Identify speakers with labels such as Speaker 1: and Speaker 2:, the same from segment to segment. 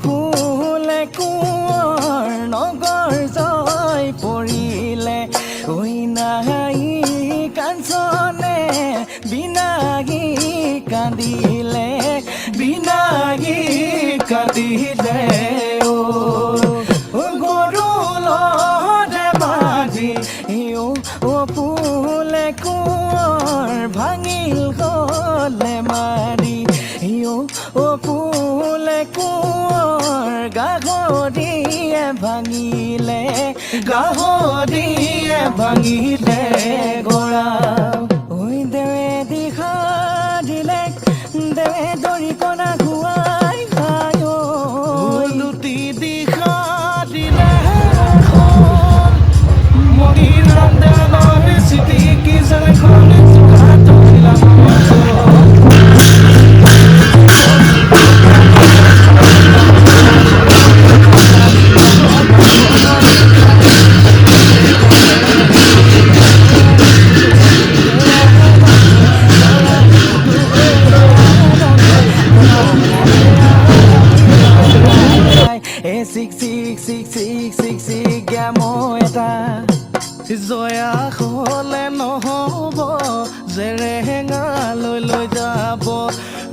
Speaker 1: ফুলে কোঁৱৰ নগৰ জয় পৰিলে নাই কাঞ্চনে বিনাগী কান্দিলে গৰু লৰে বান্ধি ফুলে কোঁৱৰ ভাঙিল গলে মাৰি ফুলে কোঁৱৰ গাহৰিয়ে ভাঙিলে গৰা ঐ দেৱে দিশা দিলে দেৱে দৰিকণা ঘূৰাই লুটি দিশা দিলে মৰিৰ ৰন্ধনৰ চিটি কি জনখন জয়া হলে নহব জেৰেঙা লৈ যাব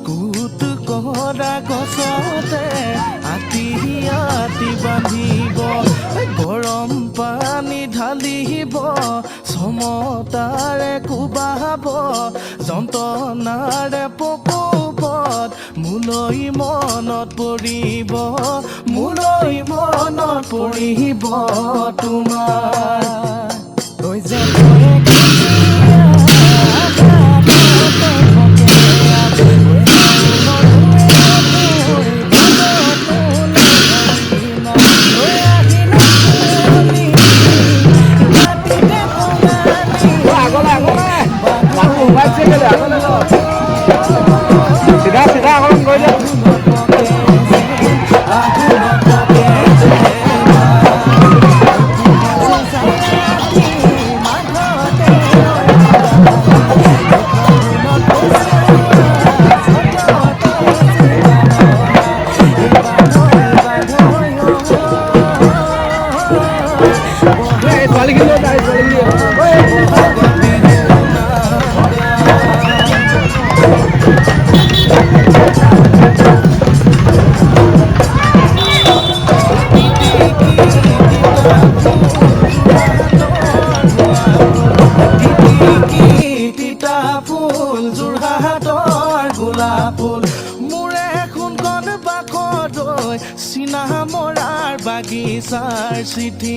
Speaker 1: কুট কৰা গছতে আতি বান্ধিব গৰম পানী ঢালিব চমতাৰে কোবাব যন্ত্ৰণাৰে পকুবত মোলৈ মনত পৰিব তোমাৰ
Speaker 2: চিধা অকণ গৈ দিয়া
Speaker 1: চিনা মৰাৰ বাগিচাৰ চিঠি